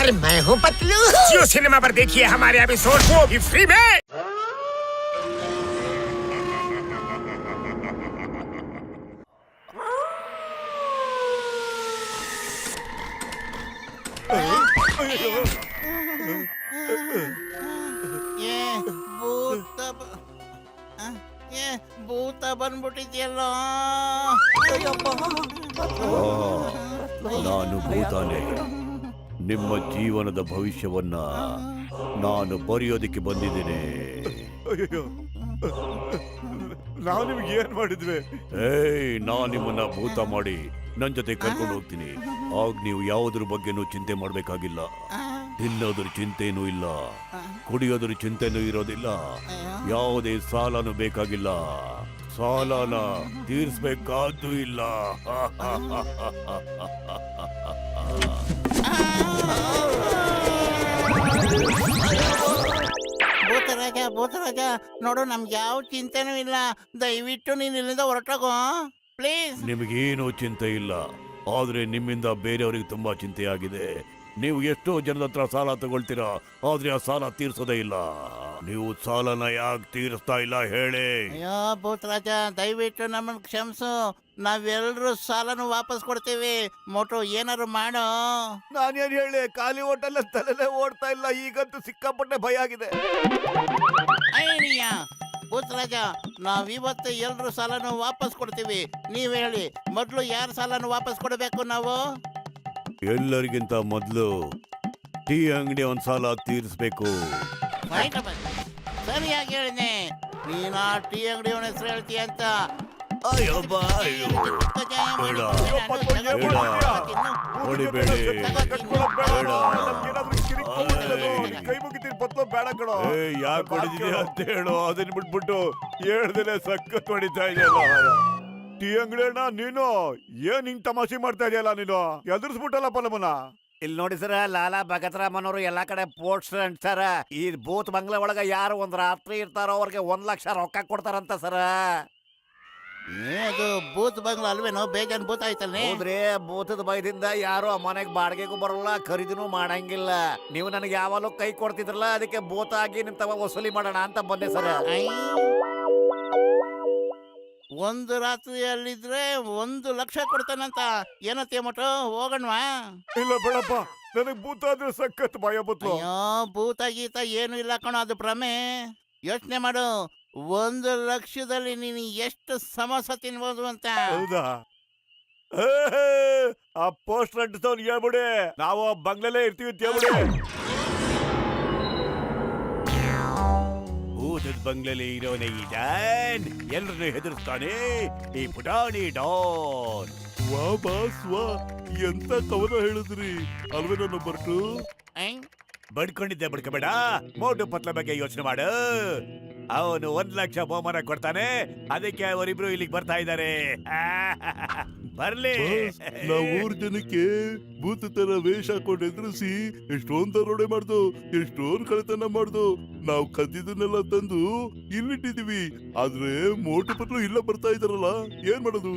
अरे मैं हूँ पतलू। जियो सिनेमा पर देखिए हमारे एपिसोड वो भी फ्री में। ಭೂತ ಬಂದ್ಬಿಟ್ಟಿದ್ಯಲ್ಲೋ. ನಾನು ಭೂತಾನೆ. ನಿಮ್ಮ ಜೀವನದ ಭವಿಷ್ಯವನ್ನ ನಾನು ಬರೆಯೋದಕ್ಕೆ ಬಂದಿದ್ದೇನೆ. ನಾವು ನಿಮ್ಗೆ ಏನ್ ಮಾಡಿದ್ವಿ? ನಾನು ನಿಮ್ಮನ್ನ ಭೂತ ಮಾಡಿ ನನ್ ಜೊತೆ ಕರ್ಕೊಂಡು ಹೋಗ್ತೀನಿ. ಆಗ ನೀವು ಯಾವುದ್ರ ಬಗ್ಗೆನೂ ಚಿಂತೆ ಮಾಡ್ಬೇಕಾಗಿಲ್ಲ. ತಿನ್ನೋದ್ರ ಚಿಂತೆನೂ ಇಲ್ಲ, ಕುಡಿಯೋದ್ರ ಚಿಂತೆನೂ ಇರೋದಿಲ್ಲ, ಯಾವುದೇ ಸಾಲನೂ ಬೇಕಾಗಿಲ್ಲ, ಸಾಲನ ತೀರ್ಸ್ಬೇಕಾದ್ದು ಇಲ್ಲ. ಭೂತರಾಜ ನೋಡು, ನಮ್ಗೆ ಯಾವ ಚಿಂತೆನೂ ಇಲ್ಲ. ದಯವಿಟ್ಟು ನೀನ್ ಇಲ್ಲಿಂದ ಹೊರಟೋಗೋ ಪ್ಲೀಸ್. ನಿಮಗೇನು ಚಿಂತೆ ಇಲ್ಲ, ಆದ್ರೆ ನಿಮ್ಮಿಂದ ಬೇರೆಯವ್ರಿಗೆ ತುಂಬಾ ಚಿಂತೆ ಆಗಿದೆ. ನೀವು ಎಷ್ಟೋ ಜನದ ಹತ್ರ ಸಾಲ ತಗೊಳ್ತೀರಾ, ಆದ್ರೆ ಆ ಸಾಲ ತೀರ್ಸೋದೇ ಇಲ್ಲ. ನೀವು ಸಾಲನ ಯಾಕೆ ತೀರಿಸ್ತಾ ಇಲ್ಲ ಹೇಳಿ? ಅಯ್ಯೋ ಭೂತರಾಜ, ದಯವಿಟ್ಟು ನಮ್ಮನ್ನು ಕ್ಷಮಿಸು. ನಾವೆಲ್ಲರೂ ಸಾಲನು ವಾಪಸ್ ಕೊಡ್ತೀವಿ. ಮೋಟು ಏನಾರು ಮಾಡು. ನಾನೇನ್ ಹೇಳಿ, ಖಾಲಿ ಹೋಟೆಲ್ ತಲೆನೇ ಓಡ್ತಾ ಇಲ್ಲ. ಈಗಂತೂ ಸಿಕ್ಕಾಪಟ್ಟೆ ಭಯ ಆಗಿದೆ. ಅಯ್ಯ ಭೂತರಾಜ, ನಾವಿವತ್ತು ಎಲ್ರು ಸಾಲನು ವಾಪಸ್ ಕೊಡ್ತೀವಿ. ನೀವ್ ಹೇಳಿ, ಮೊದ್ಲು ಯಾರ ಸಾಲನು ವಾಪಸ್ ಕೊಡಬೇಕು ನಾವು? ಎಲ್ಲರಿಗಿಂತ ಮೊದಲು ಟೀ ಅಂಗಡಿ ಒಂದ್ ಸಾಲ ತೀರಿಸ್ಬೇಕು. ಸರಿಯಾಗಿ ಹೇಳಿದೆ. ನೀನ್ ಆ ಟೀ ಅಂಗಡಿ ಅವನ ಹೆಸರು ಹೇಳ್ತೀಯ ಅಂತ. ಹೊಡಿಬೇಡಿ. ಕೈ ಮುಗಿತೀನಿ ಪತ್ಲ ಬೇಡ ಕಣೋ. ಯಾಕೆ ಹೊಡಿದಿದೆ ಅಂತ ಹೇಳು. ಅದನ್ನ ಬಿಟ್ಬಿಟ್ಟು ಹೇಳ್ದೇನೆ ಸಖತ್ ಹೊಡಿತಾ ಇದೆಯಲ್ಲ. ಟೀ ಅಂಗಡಿ ಅಣ್ಣ, ನೀನು ಏನ್ ಹಿಂಗ್ ತಮಾಷೆ ಮಾಡ್ತಾ ಇದೆಯಲ್ಲ ನೀನು? ಎದುರಿಸ್ಬಿಟ್ಟಲ್ಲಪ್ಪ ನಮ್ಮನ್ನ. ಇಲ್ಲಿ ನೋಡಿ ಸರ, ಲಾಲಾ ಭಗತ್ರಾಮನವರು ಎಲ್ಲಾ ಕಡೆ ಪೋಸ್ಟರ್ ಅಂಟ್ಸಾರ. ಈ ಭೂತ್ ಬಂಗ್ಲೆ ಒಳಗ ಯಾರು ಒಂದ್ ರಾತ್ರಿ ಇರ್ತಾರೋ ಅವ್ರಿಗೆ 1 ಲಕ್ಷ ರೊಕ್ಕ ಕೊಡ್ತಾರಂತ ಸರ. ಅದು ಭೂತ್ ಬಂಗ್ಲ ಅಲ್ವೇನೋ? ಬೇಜಾನ್ ಭೂತ ಆಯ್ತಲ್ಲ. ಹೌದ್ರಿ, ಭೂತದ ಭಯದಿಂದ ಯಾರು ಆ ಮನೆಗ್ ಬಾಡಿಗೆಗೂ ಬರಲ್ಲ, ಖರೀದಿನೂ ಮಾಡಂಗಿಲ್ಲ. ನೀವು ನನಗೆ ಯಾವಾಗಲೂ ಕೈ ಕೊಡ್ತಿದ್ರಲ್ಲ, ಅದಕ್ಕೆ ಭೂತ ಆಗಿ ನಿಮ್ ತವ ವಸೂಲಿ ಮಾಡೋಣ ಅಂತ ಬಂದೆ ಸರ. ಒಂದು ರಾತ್ರಿಯಲ್ಲಿದ್ರೆ 1 ಲಕ್ಷ ಕೊಡ್ತಾನಂತ. ಏನತ್ತೆ ಮೋಟು, ಹೋಗಣ್ವಾ? ಇಲ್ಲ ಬೇಡಪ್ಪ, ನನಗ್ ಭೂತ ಆದ್ರೆ ಸಖತ್ ಭಯ ಬತ್ತು. ಅಯ್ಯೋ ಭೂತ ಗೀತ ಏನು ಇಲ್ಲ ಕಣೋ, ಅದು ಭ್ರಮೆ. ಯೋಚನೆ ಮಾಡು, 1 ಲಕ್ಷದಲ್ಲಿ ನೀನು ಎಷ್ಟು ಸಮೋಸ ತಿನ್ಬೋದು ಅಂತ. ಹೌದಾ? ಆ ಪೋಸ್ಟರ್ ಅಂಟಿಸೋನ್ ಹೇಳ್ಬಿಡಿ, ನಾವು ಬಂಗ್ಲೆಲ್ಲೇ ಇರ್ತೀವಿ ಅಂತ ಹೇಳ್ಬಿಡಿ. ಭೂತದ ಬಂಗ್ಲೆಲಿ ಇರೋನೇ ಈ ಡಾನ್. ಎಲ್ರನ್ನೂ ಹೆದರ್ಸ್ತಾನೆ ಈ ಪುಟಾಣಿ ಡಾನ್. ವಾ ಬಾಸ್ ವಾ, ಎಂತ ಕವನ ಹೇಳಿದ್ರಿ ಅಲ್ವೇ ನನ್ನ ಬರ್ಟು? ಬಡ್ಕೊಂಡಿದ್ದೆ ಬಡ್ಕೋಬೇಡ. ಮೋಟು ಪತ್ಲ ಬಗ್ಗೆ ಯೋಚನೆ ಮಾಡು. ಅವನು 1 ಲಕ್ಷ ಬಹುಮಾನ ಕೊಡ್ತಾನೆ. ಅದಕ್ಕೆ ಅವರಿಬ್ರು ಇಲ್ಲಿಗೆ ಬರ್ತಾ ಇದ್ದಾರೆ. ಬರ್ಲಿ. ನಾವು 3 ಜನಕ್ಕೆ ಭೂತ ತರ ವೇಷ ಹಾಕೊಂಡು ಎದುರಿಸಿ ಎಷ್ಟೊಂದ್ ದರೋಡೆ ಮಾಡ್ದು, ಎಷ್ಟೊಂದ್ ಕಳ್ತನ ಮಾಡ್ದು. ನಾವು ಕದ್ದಿದ್ದನ್ನೆಲ್ಲ ತಂದು ಇಲ್ಲಿಟ್ಟಿದೀವಿ. ಆದ್ರೆ ಮೋಟು ಪತ್ಲು ಇಲ್ಲ ಬರ್ತಾ ಇದಾರಲ್ಲ, ಏನ್ ಮಾಡೋದು?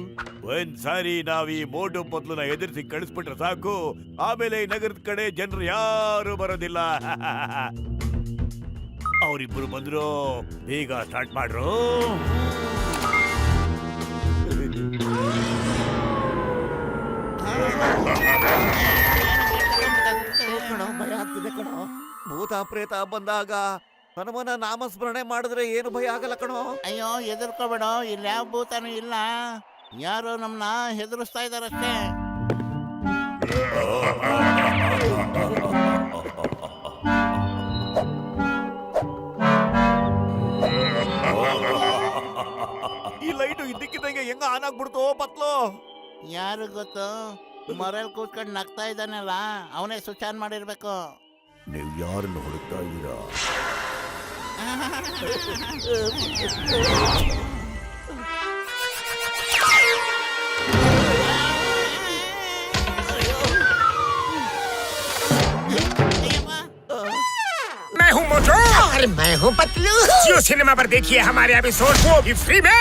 ಒಂದ್ಸಾರಿ ನಾವ್ ಈ ಮೋಟು ಪತ್ಲುನ ಎದುರಿಸಿ ಕಳಿಸ್ಬಿಟ್ರೆ ಸಾಕು. ಆಮೇಲೆ ಈ ನಗರದ ಕಡೆ ಜನರು ಯಾರು ಬರೋದಿಲ್ಲ. ಅವರಿಬ್ರು ಬಂದ್ರು, ಈಗ ಸ್ಟಾರ್ಟ್ ಮಾಡ್ರು. ಭಯ ಆಗ್ತಿದೆ ಕಣೋ. ಭೂತ ಪ್ರೇತ ಬಂದಾಗ ಹನುಮನ ನಾಮಸ್ಮರಣೆ ಮಾಡಿದ್ರೆ ಏನು ಭಯ ಆಗಲ್ಲ ಕಣೋ. ಅಯ್ಯೋ ಹೆದರ್ಕೋಬೇಡ, ಇಲ್ಲಿ ಯಾವ ಭೂತನೂ ಇಲ್ಲ. ಯಾರು ನಮ್ನ ಹೆದರಿಸ್ತಾ ಇದಾರಷ್ಟೇ. ಈ ಲೈಟು ಇದ್ದಕ್ಕಿದ್ದಂಗೆ ಹೆಂಗ ಆನ್ ಆಗ್ಬಿಡ್ತು ಪತ್ಲು? ಯಾರು ಗೊತ್ತು, ಮರಲ್ಲಿ ಕೂತ್ಕೊಂಡು ನಗ್ತಾ ಇದ್ದಾನಲ್ಲ, ಅವನೇ ಸ್ವಿಚ್ ಆನ್ ಮಾಡಿರ್ಬೇಕು. ನೀವು ಯಾರನ್ನು ಹುಡುಕ್ತಾ ಇದ್ದೀರಾ? मैं हूँ मोटू। अरे मैं हूँ पतलू। जियो सिनेमा पर देखिए हमारे एपिसोड वो भी फ्री में।